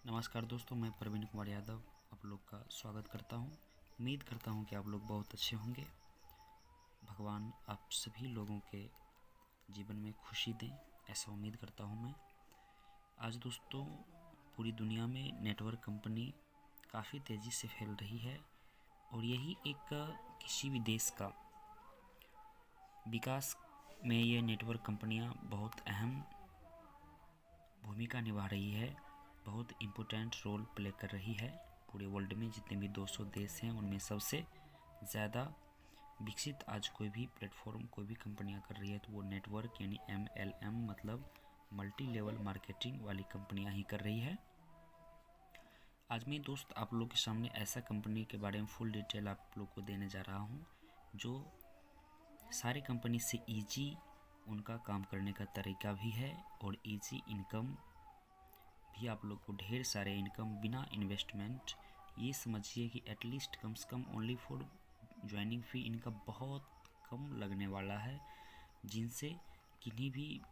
नमस्कार दोस्तों, मैं प्रवीण कुमार यादव आप लोग का स्वागत करता हूं। उम्मीद करता हूं कि आप लोग बहुत अच्छे होंगे। भगवान आप सभी लोगों के जीवन में खुशी दें, ऐसा उम्मीद करता हूं मैं। आज दोस्तों पूरी दुनिया में नेटवर्क कंपनी काफ़ी तेज़ी से फैल रही है और यही एक किसी भी देश का विकास में ये नेटवर्क कंपनियां बहुत अहम भूमिका निभा रही है, बहुत इम्पोर्टेंट रोल प्ले कर रही है। पूरे वर्ल्ड में जितने भी 200 देश हैं उनमें सबसे ज़्यादा विकसित आज कोई भी प्लेटफॉर्म कोई भी कंपनियां कर रही है तो वो नेटवर्क यानी MLM मतलब मल्टी लेवल मार्केटिंग वाली कंपनियां ही कर रही है। आज मैं दोस्त आप लोग के सामने ऐसा कंपनी के बारे में फुल डिटेल आप लोग को देने जा रहा हूँ जो सारी कंपनी से ईजी उनका काम करने का तरीका भी है और ईजी इनकम भी आप लोग को ढेर सारे इनकम बिना इन्वेस्टमेंट, ये समझिए कि एटलीस्ट कम से कम ओनली फॉर ज्वाइनिंग फ़ी इनका बहुत कम लगने वाला है, जिनसे किन्हीं भी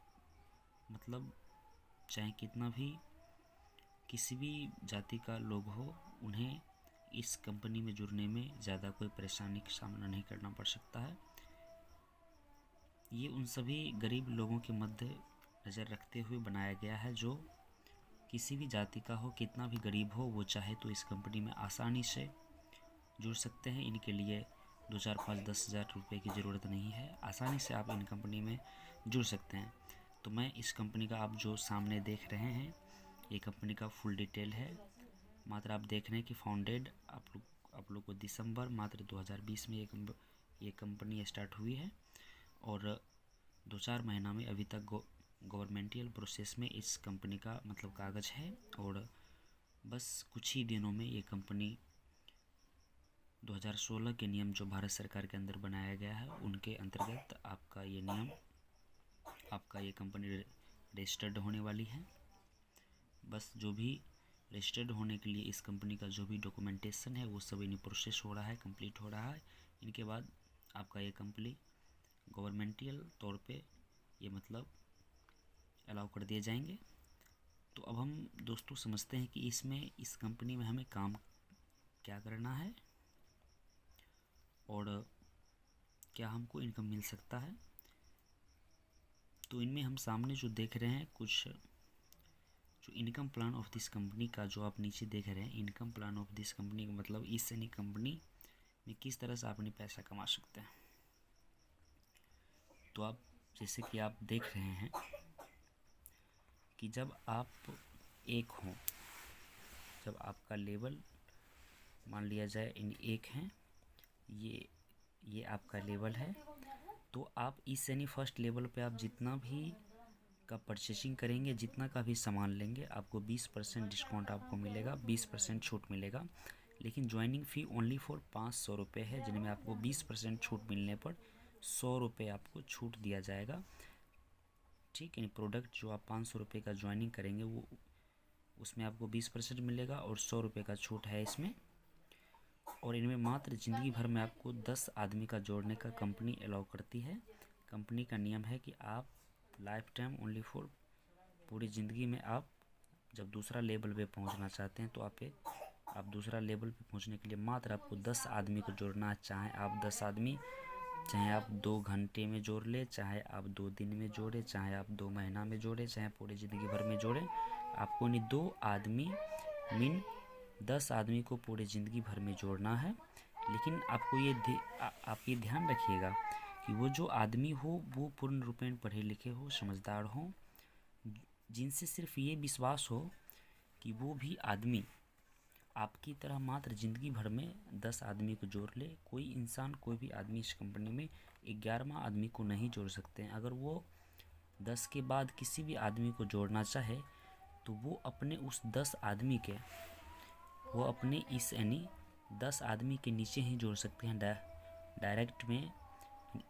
मतलब चाहे कितना भी किसी भी जाति का लोग हो उन्हें इस कंपनी में जुड़ने में ज़्यादा कोई परेशानी का सामना नहीं करना पड़ सकता है। ये उन सभी गरीब लोगों के मध्य नज़र रखते हुए बनाया गया है जो किसी भी जाति का हो, कितना भी गरीब हो, वो चाहे तो इस कंपनी में आसानी से जुड़ सकते हैं। इनके लिए 2,000, 5,000, 10,000 रुपये की ज़रूरत नहीं है, आसानी से आप इन कंपनी में जुड़ सकते हैं। तो मैं इस कंपनी का आप जो सामने देख रहे हैं ये कंपनी का फुल डिटेल है। मात्र आप देख रहे हैं कि फाउंडेड आप लोग को दिसंबर मात्र 2020 में ये कंपनी स्टार्ट हुई है और 2-4 महीना में अभी तक गवर्नमेंटल प्रोसेस में इस कंपनी का मतलब कागज़ है और बस कुछ ही दिनों में ये कंपनी 2016 के नियम जो भारत सरकार के अंदर बनाया गया है उनके अंतर्गत आपका ये कंपनी रजिस्टर्ड होने वाली है। बस जो भी रजिस्टर्ड होने के लिए इस कंपनी का जो भी डॉक्यूमेंटेशन है वो सब इन प्रोसेस हो रहा है, कंप्लीट हो रहा है। इनके बाद आपका ये कंपनी गवर्नमेंटल तौर पे ये मतलब अलाउ कर दिए जाएंगे। तो अब हम दोस्तों समझते हैं कि इस कंपनी में हमें काम क्या करना है और क्या हमको इनकम मिल सकता है। तो इनमें हम सामने जो देख रहे हैं कुछ जो income plan of this company का जो आप नीचे देख रहे हैं, income plan of this company का मतलब इस यानी कंपनी में किस तरह से आप अपने पैसा कमा सकते हैं। तो आप जैसे कि आप देख रहे हैं कि जब आप एक हों, जब आपका लेवल मान लिया जाए इन एक हैं, ये आपका लेवल है, तो आप इस यानी फर्स्ट लेवल पे आप जितना भी का परचेसिंग करेंगे, जितना का भी सामान लेंगे, आपको 20% डिस्काउंट आपको मिलेगा, 20% छूट मिलेगा। लेकिन ज्वाइनिंग फ़ी ओनली फॉर 500 रुपये है, जिनमें आपको 20% छूट मिलने पर 100 रुपये आपको छूट दिया जाएगा। ठीक है, प्रोडक्ट जो आप 500 रुपये का ज्वाइनिंग करेंगे वो उसमें आपको 20% मिलेगा और 100 रुपये का छूट है इसमें। और इनमें मात्र ज़िंदगी भर में आपको 10 आदमी का जोड़ने का कंपनी अलाउ करती है। कंपनी का नियम है कि आप लाइफ टाइम ओनली फॉर पूरी ज़िंदगी में आप जब दूसरा लेवल पे पहुंचना चाहते हैं तो आप दूसरा लेवल पे पहुंचने के लिए मात्र आपको 10 आदमी को जोड़ना है। चाहे आप 10 आदमी चाहे आप 2 घंटे में जोड़ ले, चाहे आप 2 दिन में जोड़े, चाहे आप 2 महीना में जोड़े, चाहे पूरी ज़िंदगी भर में जोड़े, आपको नहीं 2 आदमी मीन 10 आदमी को पूरी ज़िंदगी भर में जोड़ना है। लेकिन आपको आप ये ध्यान रखिएगा कि वो जो आदमी हो वो पूर्ण रूपेण पढ़े लिखे हो, समझदार हो, जिनसे सिर्फ ये विश्वास हो कि वो भी आदमी आपकी तरह मात्र ज़िंदगी भर में 10 आदमी को जोड़ ले। कोई इंसान कोई भी आदमी इस कंपनी में 11वां आदमी को नहीं जोड़ सकते हैं। अगर वो 10 के बाद किसी भी आदमी को जोड़ना चाहे तो वो अपने उस 10 आदमी के वो अपने इस यानी 10 आदमी के नीचे ही जोड़ सकते हैं। डायरेक्ट में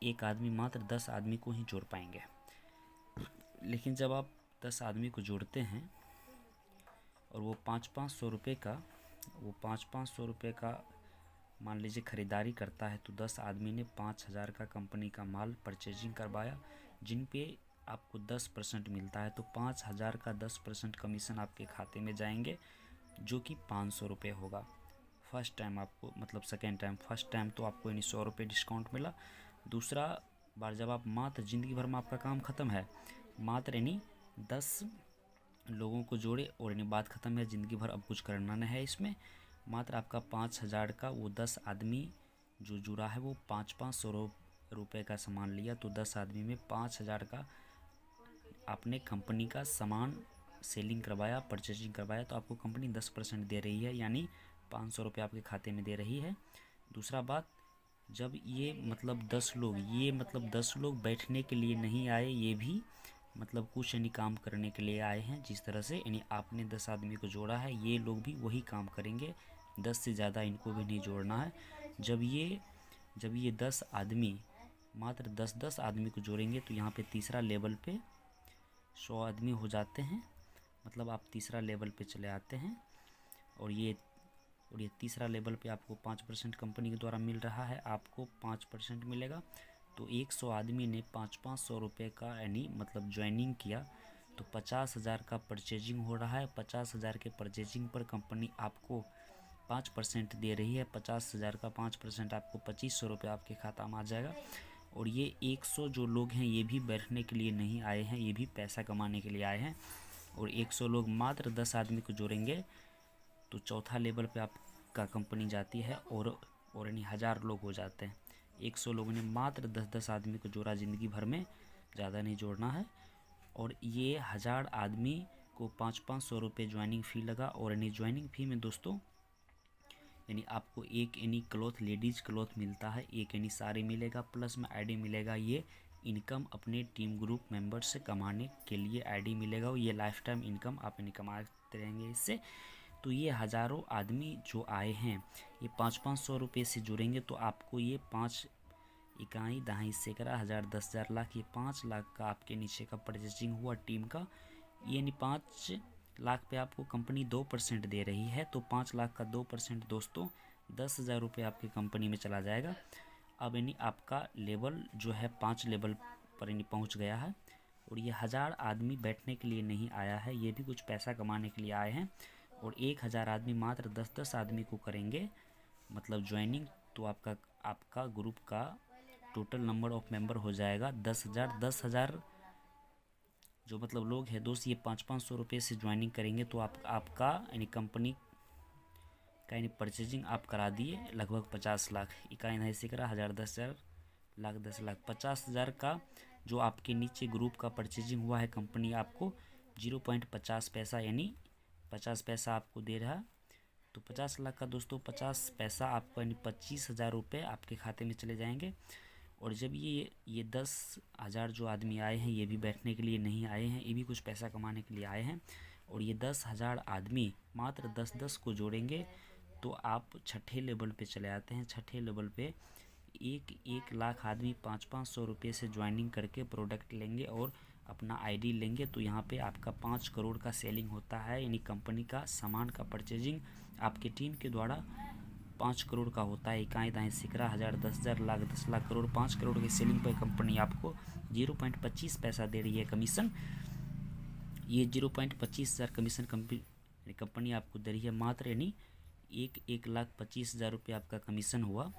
एक आदमी मात्र 10 आदमी को ही जोड़ पाएंगे। लेकिन जब आप 10 आदमी को जोड़ते हैं और वो 500-500 रुपये का मान लीजिए ख़रीदारी करता है तो 10 आदमी ने 5,000 का कंपनी का माल परचेजिंग करवाया, जिन पे आपको 10% मिलता है, तो 5,000 का 10% कमीशन आपके खाते में जाएंगे जो कि 500 रुपये होगा फर्स्ट टाइम आपको, मतलब सेकेंड टाइम। फर्स्ट टाइम तो आपको यानी 100 रुपये डिस्काउंट मिला। दूसरा बार जब आप मात्र ज़िंदगी भर में आपका काम ख़त्म है, मात्र यानी 10 लोगों को जोड़े और यानी बात ख़त्म है, ज़िंदगी भर अब कुछ करना नहीं है इसमें। मात्र आपका 5,000 का वो 10 आदमी जो जुड़ा है वो 500 रुपये का सामान लिया, तो 10 आदमी में 5,000 का आपने कंपनी का सामान सेलिंग करवाया, परचेजिंग करवाया, तो आपको कंपनी 10% दे रही है, यानी 500 रुपये आपके खाते में दे रही है। दूसरा बात, जब ये मतलब 10 लोग बैठने के लिए नहीं आए, ये भी मतलब कुछ यानी काम करने के लिए आए हैं। जिस तरह से यानी आपने 10 आदमी को जोड़ा है, ये लोग भी वही काम करेंगे, 10 से ज़्यादा इनको भी नहीं जोड़ना है। जब ये 10 आदमी मात्र 10 आदमी को जोड़ेंगे तो यहाँ पे तीसरा लेवल पे 100 आदमी हो जाते हैं, मतलब आप तीसरा लेवल पे चले आते हैं। और ये तीसरा लेवल पे आपको 5% कंपनी के द्वारा मिल रहा है, आपको 5% मिलेगा। तो 100 आदमी ने 500 रुपये का यानी मतलब ज्वाइनिंग किया, तो 50,000 का परचेजिंग हो रहा है। 50,000 के परचेजिंग पर कंपनी आपको 5% दे रही है। 50,000 का 5% आपको 2,500 रुपये आपके खाता में आ जाएगा। और ये 100 जो लोग हैं ये भी बैठने के लिए नहीं आए हैं, ये भी पैसा कमाने के लिए आए हैं। और 100 लोग मात्र 10 आदमी को जोड़ेंगे तो चौथा लेवल पे आपका कंपनी जाती है और यानी 1,000 लोग हो जाते हैं। 100 लोगों ने मात्र 10 आदमी को जोड़ा, ज़िंदगी भर में ज़्यादा नहीं जोड़ना है। और ये 1,000 आदमी को 500 रुपये ज्वाइनिंग फ़ी लगा। और यानी ज्वाइनिंग फ़ी में दोस्तों यानी आपको एक यानी क्लॉथ, लेडीज़ क्लॉथ मिलता है, एक यानी साड़ी मिलेगा, प्लस में आईडी मिलेगा। ये इनकम अपने टीम ग्रुप मेंबर से कमाने के लिए आईडी मिलेगा, और ये लाइफ टाइम इनकम आप यानी कमाते रहेंगे इससे। तो ये हज़ारों आदमी जो आए हैं ये 500 रुपये से जुड़ेंगे, तो आपको ये 5 इकाई दहाई सैकड़ा 1,000 10,000 लाख, ये 5 लाख का आपके नीचे का परचेजिंग हुआ टीम का। ये यानी 5 लाख पे आपको कंपनी 2% दे रही है, तो 5 लाख का 2% दोस्तों 10,000 रुपये आपकी कंपनी में चला जाएगा। अब यानी आपका लेवल जो है 5 लेवल पर यानी पहुँच गया है। और ये 1,000 आदमी बैठने के लिए नहीं आया है, ये भी कुछ पैसा कमाने के लिए आए हैं। और 1,000 आदमी मात्र 10 आदमी को करेंगे मतलब ज्वाइनिंग, तो आपका ग्रुप का टोटल नंबर ऑफ मेंबर हो जाएगा 10,000। 10,000 जो मतलब लोग हैं दोस्त, ये 500 रुपये से ज्वाइनिंग करेंगे, तो आपका यानी कंपनी का यानी परचेजिंग आप करा दिए लगभग 50 लाख। इकाई नहीं से करा 1,000 10,000 लाख 10 लाख 50,000 का जो आपके नीचे ग्रुप का परचेजिंग हुआ है, कंपनी आपको 0.50 पैसा यानी 50 पैसा आपको दे रहा है। तो 50 लाख का दोस्तों 50 पैसा आपको यानी 25,000 रुपये आपके खाते में चले जाएंगे। और जब ये 10,000 जो आदमी आए हैं, ये भी बैठने के लिए नहीं आए हैं, ये भी कुछ पैसा कमाने के लिए आए हैं। और ये 10,000 आदमी मात्र 10 को जोड़ेंगे, तो आप छठे लेवल पे चले आते हैं। छठे लेवल पे 1 लाख आदमी 500 रुपये से ज्वाइनिंग करके प्रोडक्ट लेंगे और अपना आईडी लेंगे, तो यहाँ पे आपका 5 करोड़ का सेलिंग होता है, यानी कंपनी का सामान का परचेजिंग आपके टीम के द्वारा 5 करोड़ का होता है। इकाई दाएँ सैकड़ा 1,000 10,000 लाख 10 लाख करोड़ 5 करोड़ की सेलिंग पर कंपनी आपको 0.25 पैसा दे रही है कमीशन। ये 0.25,000 कमीशन कंपनी आपको दे रही है मात्र, यानी 1,25,000 रुपये आपका कमीशन हुआ।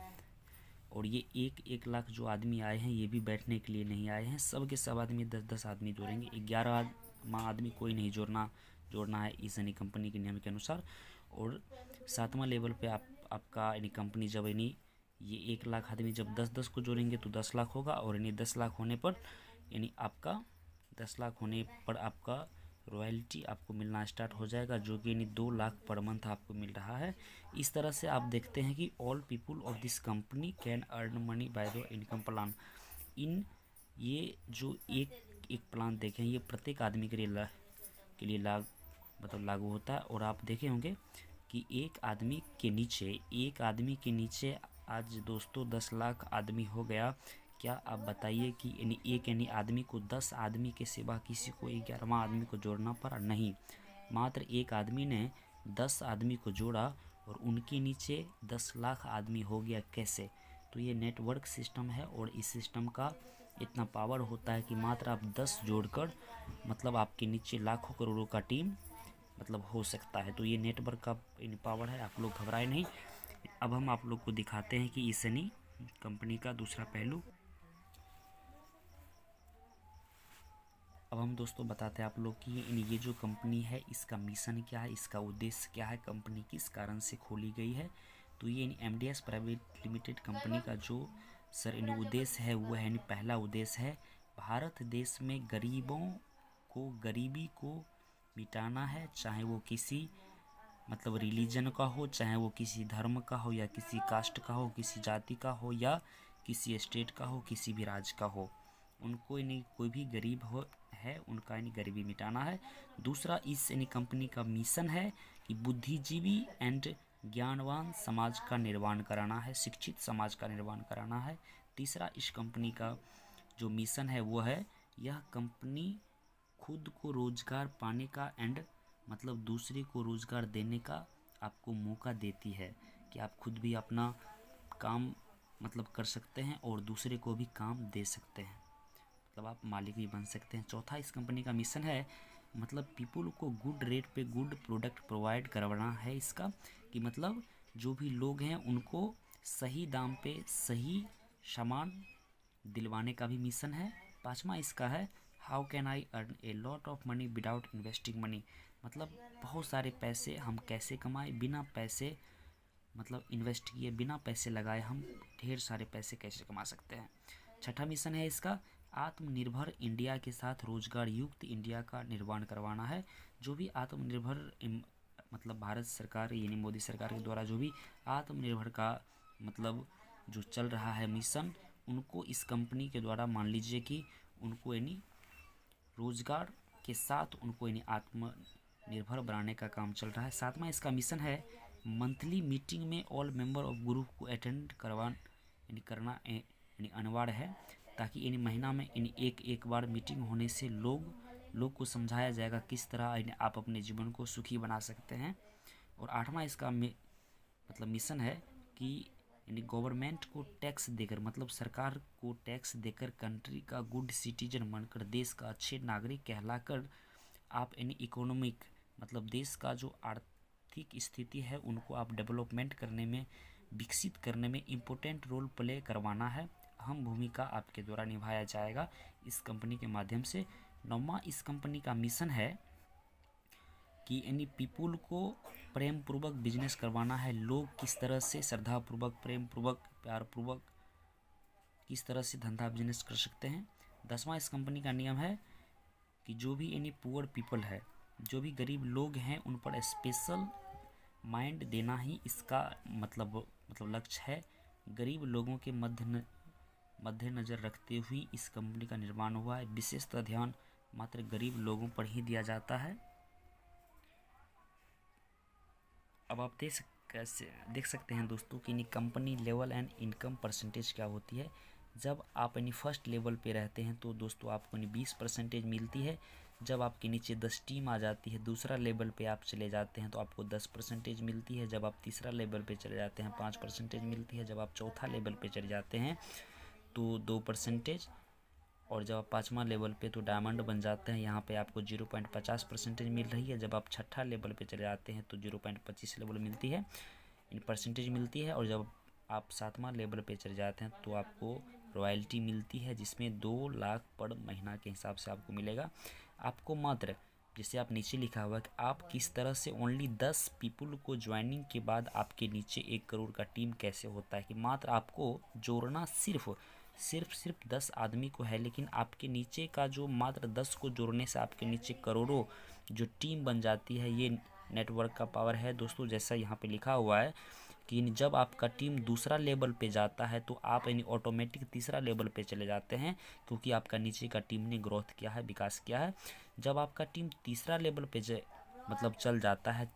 और ये 1 लाख जो आदमी आए हैं ये भी बैठने के लिए नहीं आए हैं, सब के सब आदमी 10 आदमी जोड़ेंगे। 11 आदमी कोई नहीं जोड़ना है इस यानी कंपनी के नियम के अनुसार। और 7वां लेवल पे आपका यानी कंपनी जब यानी ये 1 लाख आदमी जब 10 को जोड़ेंगे तो 10 लाख होगा। और यानी 10 लाख होने पर यानी आपका 10 लाख होने पर आपका रॉयल्टी आपको मिलना स्टार्ट हो जाएगा, जो कि यानी 2 लाख पर मंथ आपको मिल रहा है। इस तरह से आप देखते हैं कि all people of this company can earn money by the income plan. ये जो एक प्लान देखें, ये प्रत्येक आदमी के लिए लागू होता है। और आप देखे होंगे कि एक आदमी के नीचे आज दोस्तों 10 लाख आदमी हो गया। क्या आप बताइए कि यानी आदमी को 10 आदमी के सिवा किसी को 11वां आदमी को जोड़ना पड़ा? नहीं, मात्र एक आदमी ने 10 आदमी को जोड़ा और उनके नीचे 10 लाख आदमी हो गया। कैसे? तो ये नेटवर्क सिस्टम है, और इस सिस्टम का इतना पावर होता है कि मात्र आप 10 जोड़कर मतलब आपके नीचे लाखों करोड़ों का टीम मतलब हो सकता है। तो ये नेटवर्क का पावर है, आप लोग घबराए नहीं। अब हम आप लोग को दिखाते हैं कि ईसनी कंपनी का दूसरा पहलू। अब हम दोस्तों बताते हैं आप लोग कि ये जो कंपनी है इसका मिशन क्या है, इसका उद्देश्य क्या है, कंपनी किस कारण से खोली गई है। तो ये एमडीएस प्राइवेट लिमिटेड कंपनी का जो उद्देश्य है वो है पहला उद्देश्य है भारत देश में गरीबी को मिटाना है, चाहे वो किसी मतलब रिलीजन का हो, चाहे वो किसी धर्म का हो या किसी कास्ट का हो, किसी जाति का हो या किसी स्टेट का हो, किसी भी राज्य का हो, उनको यानी कोई भी गरीब हो है उनका यानी गरीबी मिटाना है। दूसरा इस यानी कंपनी का मिशन है कि बुद्धिजीवी एंड ज्ञानवान समाज का निर्माण कराना है, शिक्षित समाज का निर्माण कराना है। तीसरा इस कंपनी का जो मिशन है वो है यह कंपनी खुद को रोजगार पाने का एंड मतलब दूसरे को रोजगार देने का आपको मौका देती है कि आप खुद भी अपना काम मतलब कर सकते हैं और दूसरे को भी काम दे सकते हैं, मतलब आप मालिक भी बन सकते हैं। चौथा इस कंपनी का मिशन है मतलब पीपल को गुड रेट पे गुड प्रोडक्ट प्रोवाइड करवाना है इसका, कि मतलब जो भी लोग हैं उनको सही दाम पे सही सामान दिलवाने का भी मिशन है। पांचवा इसका है how can I earn a lot of money without investing money, मतलब बहुत सारे पैसे हम कैसे कमाएं बिना पैसे मतलब इन्वेस्ट किए, बिना पैसे लगाए हम ढेर सारे पैसे कैसे कमा सकते हैं। छठा मिशन है इसका आत्मनिर्भर इंडिया के साथ रोजगार युक्त इंडिया का निर्माण करवाना है। जो भी आत्मनिर्भर मतलब भारत सरकार यानी मोदी सरकार के द्वारा जो भी आत्मनिर्भर का मतलब जो चल रहा है मिशन, उनको इस कंपनी के द्वारा मान लीजिए कि उनको यानी रोजगार के साथ उनको यानी आत्मनिर्भर बनाने का काम चल रहा है। सातवां इसका मिशन है मंथली मीटिंग में ऑल मेंबर ऑफ ग्रुप को अटेंड करना यानी अनिवार्य है, ताकि यानी महीना में यानी एक बार मीटिंग होने से लोग को समझाया जाएगा किस तरह यानी आप अपने जीवन को सुखी बना सकते हैं। और आठवां इसका मतलब मिशन है कि यानी गवर्नमेंट को टैक्स देकर मतलब सरकार को टैक्स देकर कंट्री का गुड सिटीजन बनकर देश का अच्छे नागरिक कहलाकर आप यानी इकोनॉमिक मतलब देश का जो आर्थिक स्थिति है उनको आप डेवलपमेंट करने में विकसित करने में इम्पोर्टेंट रोल प्ले करवाना है, अहम भूमिका आपके द्वारा निभाया जाएगा इस कंपनी के माध्यम से। नौवां इस कंपनी का मिशन है कि यानी पीपुल को प्रेम पूर्वक बिजनेस करवाना है, लोग किस तरह से श्रद्धा पूर्वक प्रेम पूर्वक प्यार पूर्वक किस तरह से धंधा बिजनेस कर सकते हैं। 10वां इस कंपनी का नियम है कि जो भी यानी पुअर पीपल है, जो भी गरीब लोग हैं उन पर स्पेशल माइंड देना ही इसका मतलब लक्ष्य है। गरीब लोगों के मद्देनजर रखते हुए इस कंपनी का निर्माण हुआ है, विशेषतः ध्यान मात्र गरीब लोगों पर ही दिया जाता है। अब आप देख सकते हैं दोस्तों कि company level and income percentage क्या होती है। जब आप यानी फर्स्ट लेवल पे रहते हैं तो दोस्तों आपको 20% मिलती है। जब आपके नीचे 10 टीम आ जाती है, दूसरा लेवल पे आप चले जाते हैं तो आपको 10% मिलती है। जब आप तीसरा लेवल पे चले जाते हैं 5% मिलती है। जब आप चौथा लेवल पे चले जाते हैं तो 2%, और जब आप 5वां लेवल पे तो डायमंड बन जाते हैं, यहाँ पे आपको 0.50% मिल रही है। जब आप छठा लेवल पे चले जाते हैं तो 0.25 लेवल मिलती है इन परसेंटेज मिलती है। और जब आप 7वां लेवल पे चले जाते हैं तो आपको रॉयल्टी मिलती है, जिसमें 2 लाख पर महीना के हिसाब से आपको मिलेगा। आपको मात्र जिसे आप नीचे लिखा हुआ है कि आप किस तरह से ओनली 10 पीपल को ज्वाइनिंग के बाद आपके नीचे 1 करोड़ का टीम कैसे होता है, कि मात्र आपको जोड़ना सिर्फ 10 आदमी को है, लेकिन आपके नीचे का जो मात्र 10 को जोड़ने से आपके नीचे करोड़ों जो टीम बन जाती है। ये नेटवर्क का पावर है दोस्तों। जैसा यहाँ पे लिखा हुआ है कि जब आपका टीम दूसरा लेवल पे जाता है तो आप यानी ऑटोमेटिक तीसरा लेवल पे चले जाते हैं, क्योंकि आपका नीचे का टीम ने ग्रोथ किया है, विकास किया है। जब आपका टीम तीसरा लेवल पे चल जाता है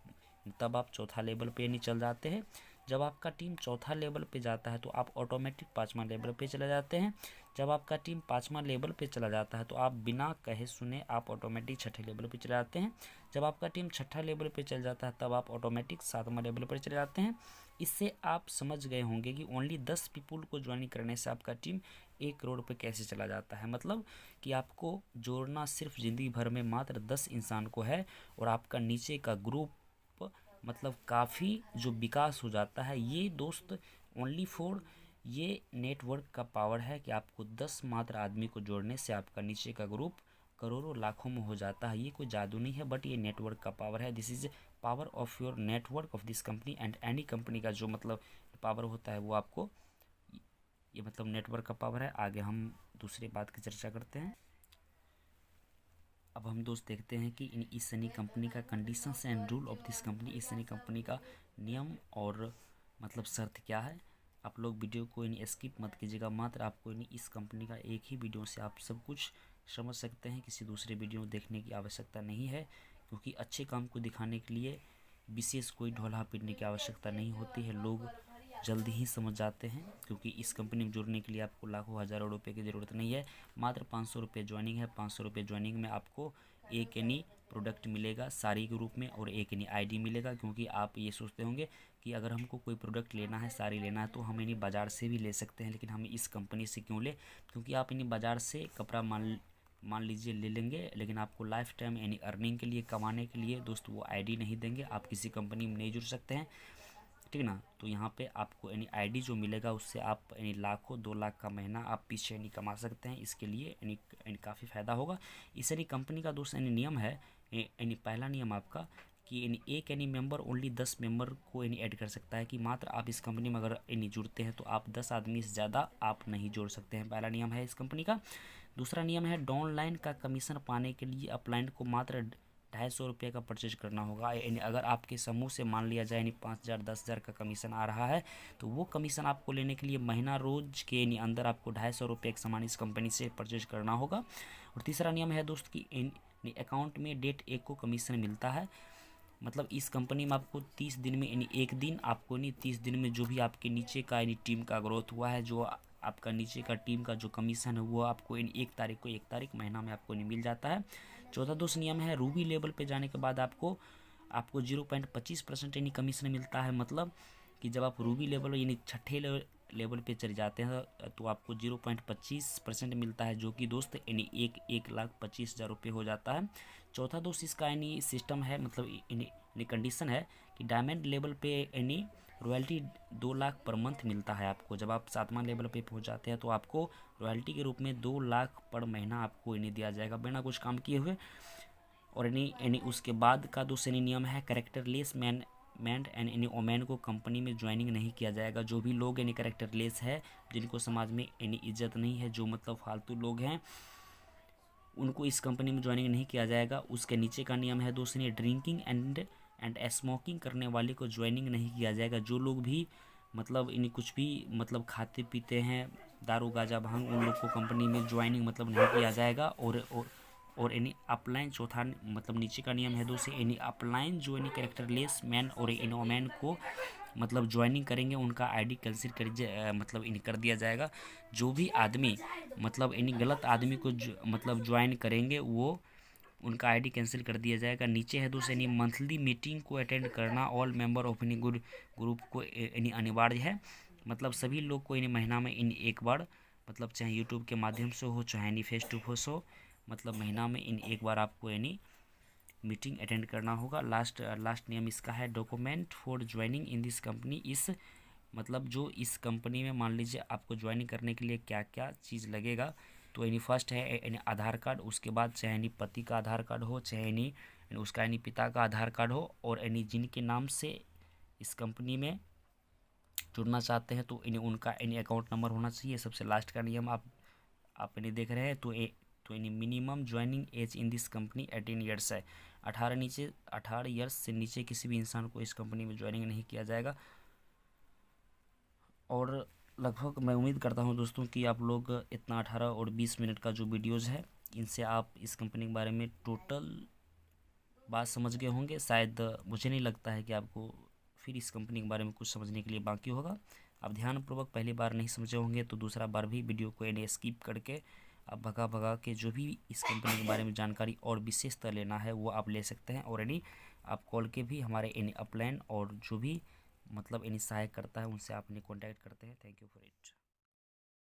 तब आप चौथा लेवल पे नहीं चल जाते हैं। जब आपका टीम चौथा लेवल पे जाता है तो आप ऑटोमेटिक 5वां लेवल पे चले जाते हैं। जब आपका टीम 5वां लेवल पे चला जाता है तो आप बिना कहे सुने आप ऑटोमेटिक छठे लेवल पे चले जाते हैं। जब आपका टीम छठा लेवल पे चल जाता है तब आप ऑटोमेटिक 7वां लेवल पर चले जाते हैं। इससे आप समझ गए होंगे कि ओनली 10 पीपल को ज्वाइन करने से आपका टीम 1 करोड़ पे कैसे चला जाता है। मतलब कि आपको जोड़ना सिर्फ ज़िंदगी भर में मात्र 10 इंसान को है और आपका नीचे का ग्रुप मतलब काफ़ी जो विकास हो जाता है। ये दोस्त ओनली फॉर ये नेटवर्क का पावर है कि आपको 10 मात्र आदमी को जोड़ने से आपका नीचे का ग्रुप करोड़ों लाखों में हो जाता है। ये कोई जादू नहीं है, बट ये नेटवर्क का पावर है। This is power of your network of this company and any company का जो मतलब पावर होता है वो आपको ये मतलब नेटवर्क का पावर है। आगे हम दूसरी बात की चर्चा करते हैं। अब हम दोस्त देखते हैं कि इन इस सनी कंपनी का conditions and rule of this company, इस सनी कंपनी का नियम और मतलब शर्त क्या है। आप लोग वीडियो को इन स्किप मत कीजिएगा, मात्र आपको इन इस कंपनी का एक ही वीडियो से आप सब कुछ समझ सकते हैं। किसी दूसरे वीडियो देखने की आवश्यकता नहीं है, क्योंकि अच्छे काम को दिखाने के लिए विशेष कोई ढोला पीटने की आवश्यकता नहीं होती है। लोग जल्दी ही समझ जाते हैं, क्योंकि इस कंपनी में जुड़ने के लिए आपको लाखों हज़ारों रुपए की ज़रूरत नहीं है। मात्र 500 रुपये ज्वाइनिंग है। 500 रुपये ज्वाइनिंग में आपको एक यानी प्रोडक्ट मिलेगा साड़ी के रूप में और एक यानी आईडी मिलेगा। क्योंकि आप ये सोचते होंगे कि अगर हमको कोई प्रोडक्ट लेना है, साड़ी लेना है, तो हम यानी बाज़ार से भी ले सकते हैं, लेकिन हम इस कंपनी से क्यों ले। क्योंकि आप यानी बाज़ार से कपड़ा मान लीजिए ले लेंगे, लेकिन आपको लाइफ टाइम यानी अर्निंग के लिए, कमाने के लिए दोस्त वो आईडी नहीं देंगे। आप किसी कंपनी में नहीं जुड़ सकते हैं, ठीक ना। तो यहाँ पे आपको यानी आईडी जो मिलेगा उससे आप यानी लाखों 2 लाख का महीना आप पीछे यानी कमा सकते हैं। इसके लिए यानी काफ़ी फ़ायदा होगा। इस यानी कंपनी का दोस्त यानी नियम है, यानी पहला नियम आपका कि यानी एक यानी मेंबर ओनली 10 मेंबर को यानी ऐड कर सकता है। कि मात्र आप इस कंपनी में अगर यानी जुड़ते हैं तो आप 10 आदमी से ज़्यादा आप नहीं जोड़ सकते हैं। पहला नियम है इस कंपनी का। दूसरा नियम है डाउनलाइन का कमीशन पाने के लिए अपलाइन को मात्र 250 रुपये का परचेज करना होगा। यानी अगर आपके समूह से मान लिया जाए यानी 5000 10,000 का कमीशन आ रहा है, तो वो कमीशन आपको लेने के लिए महीना रोज के यानी अंदर आपको 250 रुपये का सामान इस कंपनी से परचेज करना होगा। और तीसरा नियम है दोस्त कि अकाउंट में डेट 1 को कमीशन मिलता है। मतलब इस कंपनी में आपको 30 दिन में यानी एक दिन आपको यानी 30 दिन में जो भी आपके नीचे का यानी टीम का ग्रोथ हुआ है, जो आपका नीचे का टीम का जो कमीशन है वो आपको यानी 1 तारीख को 1 तारीख महीना में आपको नहीं मिल जाता है। चौथा दोस्त नियम है रूबी लेवल पे जाने के बाद आपको 0.25% यानी कमीशन मिलता है। मतलब कि जब आप रूबी लेवल यानी छठे लेवल पे चले जाते हैं तो आपको 0.25% मिलता है, जो कि दोस्त यानी 1,25,000 रुपये हो जाता है। चौथा दोस्त इसका यानी सिस्टम है, मतलब यानी कंडीशन है कि डायमंड लेवल पे यानी रॉयल्टी 2 लाख पर मंथ मिलता है आपको। जब आप 7वां लेवल पे पहुंच जाते हैं तो आपको रॉयल्टी के रूप में 2 लाख पर महीना आपको यानी दिया जाएगा बिना कुछ काम किए हुए। और यानी उसके बाद का दूसरा नियम है कैरेक्टरलेस मैन एंड यानी ओमेन को कंपनी में ज्वाइनिंग नहीं किया जाएगा। जो भी लोग यानी कैरेक्टरलेस है, जिनको समाज में यानी इज्जत नहीं है, जो मतलब फालतू लोग हैं, उनको इस कंपनी में ज्वाइनिंग नहीं किया जाएगा। उसके नीचे का नियम है दूसरी ड्रिंकिंग एंड स्मोकिंग करने वाले को ज्वाइनिंग नहीं किया जाएगा। जो लोग भी मतलब इन कुछ भी मतलब खाते पीते हैं, दारू गांजा भांग, उन लोग को कंपनी में ज्वाइनिंग मतलब नहीं किया जाएगा। और यानी अपलाइन चौथा मतलब नीचे का नियम है दोस्तों, यानी अपलाइन जो यानी कैरेक्टरलेस मैन और इन वोमेन को मतलब ज्वाइनिंग करेंगे उनका आईडी कैंसिल कर मतलब इन कर दिया जाएगा। जो भी आदमी मतलब यानी गलत आदमी को मतलब ज्वाइन करेंगे वो उनका आईडी कैंसिल कर दिया जाएगा। नीचे है दोस्तों यानी मंथली मीटिंग को अटेंड करना ऑल मेंबर ऑफ यानी ग्रुप को यानी अनिवार्य है। मतलब सभी लोग को यानी महीना में इन एक बार मतलब चाहे यूट्यूब के माध्यम से हो चाहे यानी फेस टू फेस हो, मतलब महीना में इन एक बार आपको यानी मीटिंग अटेंड करना होगा। लास्ट नियम इसका है document for joining in this company. इस मतलब जो इस कंपनी में मान लीजिए आपको ज्वाइनिंग करने के लिए क्या क्या चीज़ लगेगा, तो यानी फर्स्ट है यानी आधार कार्ड। उसके बाद चाहे यानी पति का आधार कार्ड हो, चाहे यानी उसका यानी पिता का आधार कार्ड हो, और यानी जिनके नाम से इस कंपनी में जुड़ना चाहते हैं तो इन्हें उनका यानी अकाउंट नंबर होना चाहिए। सबसे लास्ट का नियम आप इन्हें देख रहे हैं तो यानी minimum joining age in this company 18 years है। 18 ईयर्स से नीचे किसी भी इंसान को इस कंपनी में ज्वाइनिंग नहीं किया जाएगा। और लगभग मैं उम्मीद करता हूं दोस्तों कि आप लोग इतना 18 और 20 मिनट का जो वीडियोज़ है इनसे आप इस कंपनी के बारे में टोटल बात समझ गए होंगे। शायद मुझे नहीं लगता है कि आपको फिर इस कंपनी के बारे में कुछ समझने के लिए बाकी होगा। आप ध्यानपूर्वक पहली बार नहीं समझे होंगे तो दूसरा बार भी वीडियो को यानी स्किप करके आप भगा के जो भी इस कंपनी के बारे में जानकारी और विशेषता लेना है वो आप ले सकते हैं। और यानी आप कॉल के भी हमारे यानी अपलाइन और जो भी मतलब यानी सहायक करता है उनसे आप कॉन्टैक्ट करते हैं। Thank you for it.